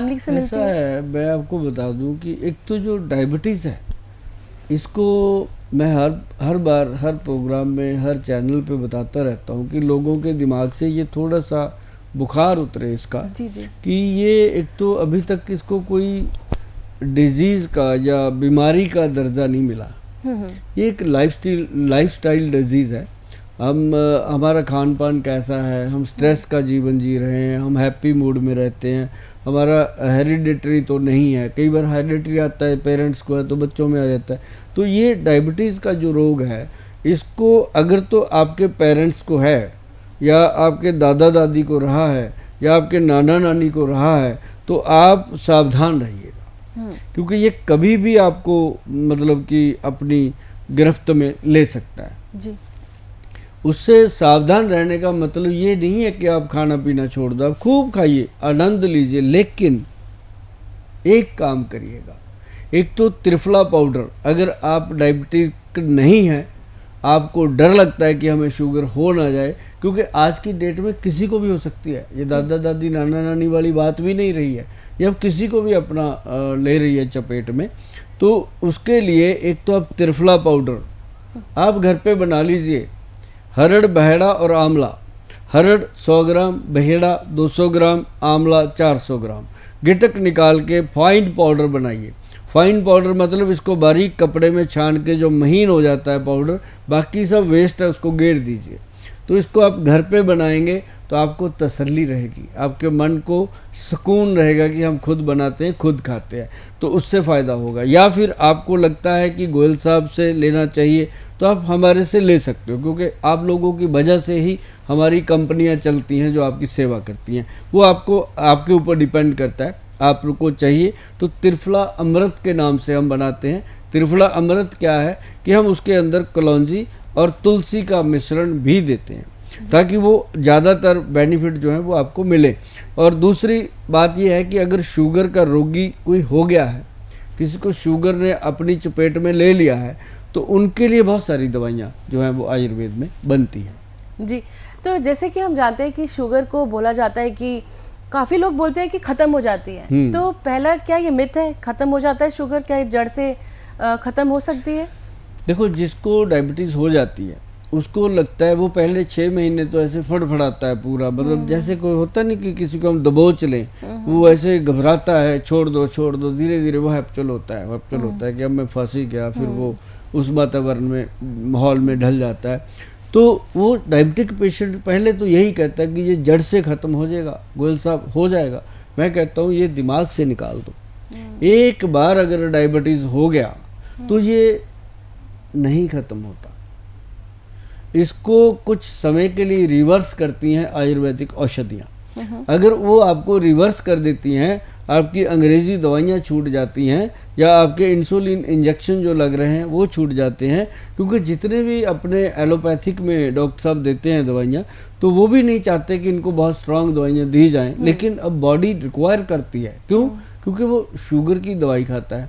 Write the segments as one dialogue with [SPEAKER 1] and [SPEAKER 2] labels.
[SPEAKER 1] Family से मिलती
[SPEAKER 2] ऐसा
[SPEAKER 1] है?
[SPEAKER 2] है, मैं आपको बता दूं कि एक तो जो डायबिटीज़ है, इसको मैं हर बार हर प्रोग्राम में हर चैनल पे बताता रहता हूँ कि लोगों के दिमाग से ये थोड़ा सा बुखार उतरे इसका,
[SPEAKER 1] जी जी।
[SPEAKER 2] कि ये एक तो अभी तक इसको कोई डिजीज़ का या बीमारी का दर्जा नहीं मिला।
[SPEAKER 1] हम्म।
[SPEAKER 2] ये एक लाइफस्टाइल डिजीज़ है। हमारा खान पान कैसा है, हम स्ट्रेस का जीवन जी रहे हैं, हम हैप्पी मूड में रहते हैं, हमारा हेरिडिटरी तो नहीं है, कई बार हेरिडिटरी आता है पेरेंट्स को है तो बच्चों में आ जाता है। तो ये डायबिटीज़ का जो रोग है, इसको अगर तो आपके पेरेंट्स को है या आपके दादा दादी को रहा है या आपके नाना नानी को रहा है, तो आप सावधान रहिएगा, क्योंकि ये कभी भी आपको मतलब कि अपनी गिरफ्त में ले सकता है
[SPEAKER 1] जी।
[SPEAKER 2] उससे सावधान रहने का मतलब ये नहीं है कि आप खाना पीना छोड़ दो, आप खूब खाइए, आनंद लीजिए, लेकिन एक काम करिएगा। एक तो त्रिफला पाउडर, अगर आप डायबिटीज नहीं है, आपको डर लगता है कि हमें शुगर हो ना जाए, क्योंकि आज की डेट में किसी को भी हो सकती है, ये दादा दादी नाना नानी वाली बात भी नहीं रही है, ये अब किसी को भी अपना ले रही है चपेट में। तो उसके लिए एक तो आप त्रिफला पाउडर आप घर पे बना लीजिए। हरड़, बहेड़ा और आंवला। हरड़ 100 ग्राम, बहेड़ा 200 ग्राम, आंवला 400 ग्राम। गिटक निकाल के फाइन पाउडर बनाइए। फाइन पाउडर मतलब इसको बारीक कपड़े में छान के जो महीन हो जाता है पाउडर, बाकी सब वेस्ट है उसको गेर दीजिए। तो इसको आप घर पे बनाएंगे तो आपको तसल्ली रहेगी, आपके मन को सुकून रहेगा कि हम खुद बनाते हैं, खुद खाते हैं, तो उससे फ़ायदा होगा। या फिर आपको लगता है कि गोयल साहब से लेना चाहिए तो आप हमारे से ले सकते हो, क्योंकि आप लोगों की वजह से ही हमारी कंपनियां चलती हैं जो आपकी सेवा करती हैं। वो आपके ऊपर डिपेंड करता है, आपको चाहिए तो त्रिफला अमृत के नाम से हम बनाते हैं। त्रिफला अमृत क्या है कि हम उसके अंदर कलौंजी और तुलसी का मिश्रण भी देते हैं, ताकि वो ज़्यादातर बेनिफिट जो है वो आपको मिले। और दूसरी बात यह है कि अगर शुगर का रोगी कोई हो गया है, किसी को शुगर ने अपनी चपेट में ले लिया है, तो उनके लिए बहुत सारी दवाइयाँ जो हैं वो आयुर्वेद में बनती हैं।
[SPEAKER 1] जी। तो जैसे कि हम जानते हैं कि शुगर को बोला जाता है कि काफ़ी लोग बोलते हैं कि ख़त्म हो जाती है, तो पहला क्या ये मिथ है, ख़त्म हो जाता है शुगर, क्या जड़ से ख़त्म हो सकती है?
[SPEAKER 2] देखो, जिसको डायबिटीज़ हो जाती है उसको लगता है वो पहले 6 महीने तो ऐसे फड़फड़ाता है पूरा, मतलब जैसे कोई होता नहीं कि किसी को हम दबोच लें, वो ऐसे घबराता है, छोड़ दो, धीरे धीरे वो हैप्चुअल होता है कि अब मैं फंस ही गया, फिर वो उस वातावरण में माहौल में ढल जाता है। तो वो डायबिटिक पेशेंट पहले तो यही कहता है कि ये जड़ से ख़त्म हो जाएगा, गोयल साहब हो जाएगा। मैं कहता हूँ ये दिमाग से निकाल दो। एक बार अगर डायबिटीज़ हो गया तो ये नहीं ख़त्म होता, इसको कुछ समय के लिए रिवर्स करती हैं आयुर्वेदिक औषधियाँ। अगर वो आपको रिवर्स कर देती हैं, आपकी अंग्रेज़ी दवाइयाँ छूट जाती हैं, या आपके इंसुलिन इंजेक्शन जो लग रहे हैं वो छूट जाते हैं, क्योंकि जितने भी अपने एलोपैथिक में डॉक्टर साहब देते हैं दवाइयाँ, तो वो भी नहीं चाहते कि इनको बहुत स्ट्रांग दवाइयाँ दी जाएं, लेकिन अब बॉडी रिक्वायर करती है। क्यों? क्योंकि वो शुगर की दवाई खाता है,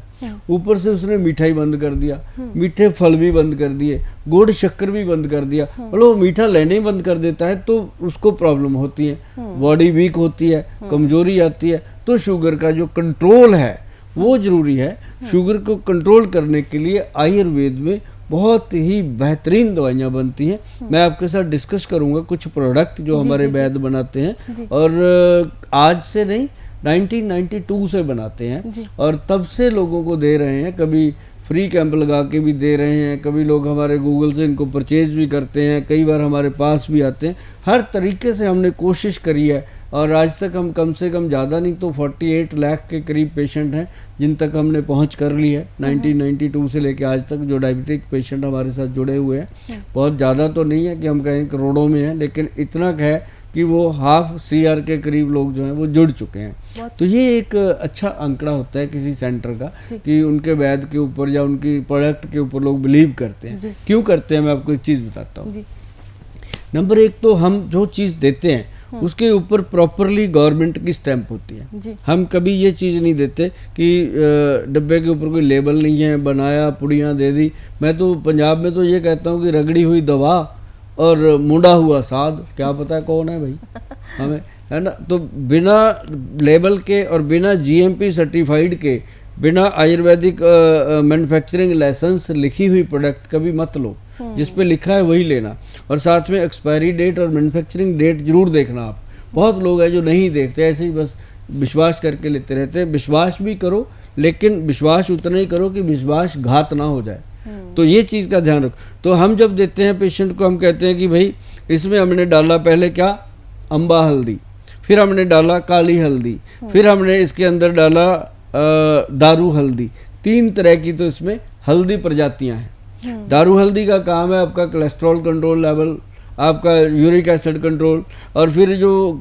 [SPEAKER 2] ऊपर से उसने मिठाई बंद कर दिया, मीठे फल भी बंद कर दिए, गुड़ शक्कर भी बंद कर दिया, मतलब वो मीठा लेने ही बंद कर देता है, तो उसको प्रॉब्लम होती है, बॉडी वीक होती है, कमजोरी आती है। तो शुगर का जो कंट्रोल है वो जरूरी है। शुगर को कंट्रोल करने के लिए आयुर्वेद में बहुत ही बेहतरीन दवाइयाँ बनती हैं। मैं आपके साथ डिस्कस करूँगा कुछ प्रोडक्ट जो हमारे वैद्य बनाते हैं, और आज से नहीं 1992 से बनाते हैं, और तब से लोगों को दे रहे हैं। कभी फ्री कैंप लगा के भी दे रहे हैं, कभी लोग हमारे गूगल से इनको परचेज भी करते हैं, कई बार हमारे पास भी आते हैं। हर तरीके से हमने कोशिश करी है, और आज तक हम कम से कम ज़्यादा नहीं तो 48 लाख के करीब पेशेंट हैं जिन तक हमने पहुंच कर ली है 1992 से लेकर आज तक। जो डायबिटिक पेशेंट हमारे साथ जुड़े हुए हैं, बहुत ज़्यादा तो नहीं है कि हम कहें करोड़ों में हैं, लेकिन इतना है कि वो 1/2 CR के करीब लोग जो हैं वो जुड़ चुके हैं। तो ये एक अच्छा आंकड़ा होता है किसी सेंटर का, कि उनके वैद्य के ऊपर या उनकी प्रोडक्ट के ऊपर लोग बिलीव करते हैं। क्यों करते हैं, मैं आपको एक चीज़ बताता हूँ। नंबर 1 तो हम जो चीज़ देते हैं उसके ऊपर प्रॉपरली गवर्नमेंट की स्टैंप होती है। हम कभी ये चीज़ नहीं देते कि डब्बे के ऊपर कोई लेबल नहीं है, बनाया पुड़ियाँ दे दी। मैं तो पंजाब में तो ये कहता हूँ कि रगड़ी हुई दवा और मुंडा हुआ साध, क्या पता है कौन है भाई हमें, है ना। तो बिना लेबल के और बिना जीएमपी सर्टिफाइड के, बिना आयुर्वेदिक मैन्युफैक्चरिंग लाइसेंस लिखी हुई प्रोडक्ट कभी मत लो। जिस पे लिखा है वही लेना, और साथ में एक्सपायरी डेट और मैन्युफैक्चरिंग डेट जरूर देखना आप। बहुत लोग हैं जो नहीं देखते, ऐसे ही बस विश्वास करके लेते रहते हैं। विश्वास भी करो, लेकिन विश्वास उतना ही करो कि विश्वास घात ना हो जाए। तो ये चीज़ का ध्यान रखो। तो हम जब देते हैं पेशेंट को, हम कहते हैं कि भाई इसमें हमने डाला पहले क्या, अम्बा हल्दी, फिर हमने डाला काली हल्दी, फिर हमने इसके अंदर डाला दारू हल्दी। 3 तरह की तो इसमें हल्दी प्रजातियां हैं। दारू हल्दी का काम है आपका कोलेस्ट्रॉल कंट्रोल लेवल, आपका यूरिक एसिड कंट्रोल, और फिर जो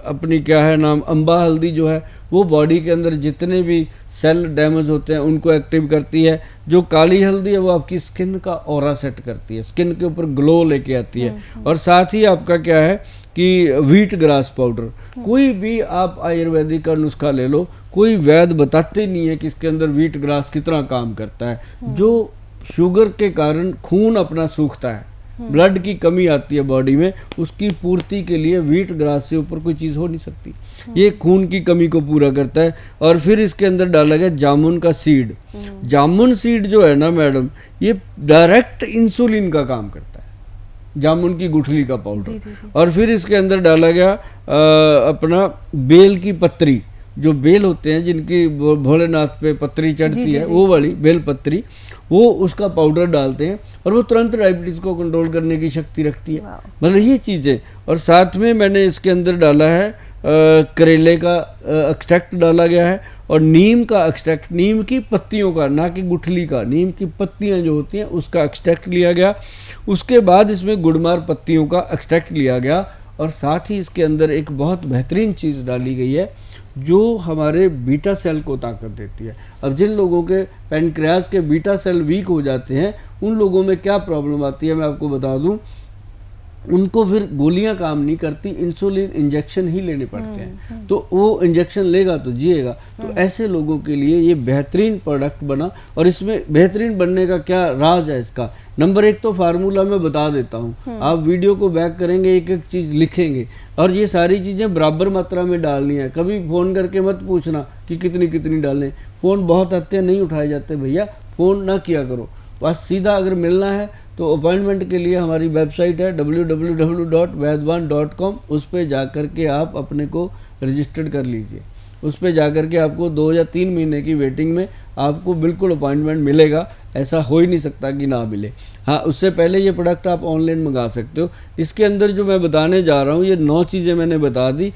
[SPEAKER 2] अपनी क्या है नाम, अम्बा हल्दी जो है वो बॉडी के अंदर जितने भी सेल डैमेज होते हैं उनको एक्टिव करती है। जो काली हल्दी है वो आपकी स्किन का ऑरा सेट करती है, स्किन के ऊपर ग्लो लेके आती है। और साथ ही आपका क्या है कि व्हीट ग्रास पाउडर, कोई भी आप आयुर्वेदिक का नुस्खा ले लो, कोई वैद्य बताते नहीं है कि इसके अंदर व्हीट ग्रास कितना काम करता है। जो शुगर के कारण खून अपना सूखता है, ब्लड की कमी आती है बॉडी में, उसकी पूर्ति के लिए व्हीट ग्रास से ऊपर कोई चीज़ हो नहीं सकती। ये खून की कमी को पूरा करता है। और फिर इसके अंदर डाला गया जामुन का सीड। जामुन सीड जो है ना मैडम, ये डायरेक्ट इंसुलिन का काम करता है, जामुन की गुठली का पाउडर। और फिर इसके अंदर डाला गया अपना बेल की पत्री, जो बेल होते हैं जिनकी भोलेनाथ पे पत्री चढ़ती है, वो वाली बेल पत्री, वो उसका पाउडर डालते हैं और वो तुरंत डायबिटीज़ को कंट्रोल करने की शक्ति रखती है। मतलब ये चीज़ें। और साथ में मैंने इसके अंदर डाला है करेले का एक्सट्रैक्ट डाला गया है, और नीम का एक्सट्रैक्ट, नीम की पत्तियों का, ना कि गुठली का, नीम की पत्तियां जो होती हैं उसका एक्सट्रैक्ट लिया गया। उसके बाद इसमें गुड़मार पत्तियों का एक्सट्रैक्ट लिया गया, और साथ ही इसके अंदर एक बहुत बेहतरीन चीज़ डाली गई है जो हमारे बीटा सेल को ताकत देती है। अब जिन लोगों के पैनक्रियाज के बीटा सेल वीक हो जाते हैं, उन लोगों में क्या प्रॉब्लम आती है मैं आपको बता दूं, उनको फिर गोलियां काम नहीं करती, इंसुलिन इंजेक्शन ही लेने पड़ते हैं। तो वो इंजेक्शन लेगा तो जिएगा। तो ऐसे लोगों के लिए ये बेहतरीन प्रोडक्ट बना। और इसमें बेहतरीन बनने का क्या राज है इसका, नंबर 1 तो फार्मूला मैं बता देता हूँ। आप वीडियो को बैक करेंगे, एक एक चीज़ लिखेंगे, और ये सारी चीज़ें बराबर मात्रा में डालनी है। कभी फ़ोन करके मत पूछना कि कितनी कितनी डालें, फ़ोन बहुत आते हैं, नहीं उठाए जाते। भैया फ़ोन ना किया करो, बस सीधा अगर मिलना है तो अपॉइंटमेंट के लिए हमारी वेबसाइट है www.vaidwan.com। उस पर जा कर के आप अपने को रजिस्टर्ड कर लीजिए। उस पर जा कर के आपको 2 या 3 महीने की वेटिंग में आपको बिल्कुल अपॉइंटमेंट मिलेगा। ऐसा हो ही नहीं सकता कि ना मिले। हाँ, उससे पहले ये प्रोडक्ट आप ऑनलाइन मंगा सकते हो। इसके अंदर जो मैं बताने जा रहा हूँ, ये 9 चीज़ें मैंने बता दी।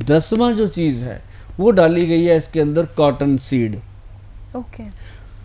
[SPEAKER 2] 10वां जो चीज़ है वो डाली गई है इसके अंदर कॉटन सीड।
[SPEAKER 1] ओके।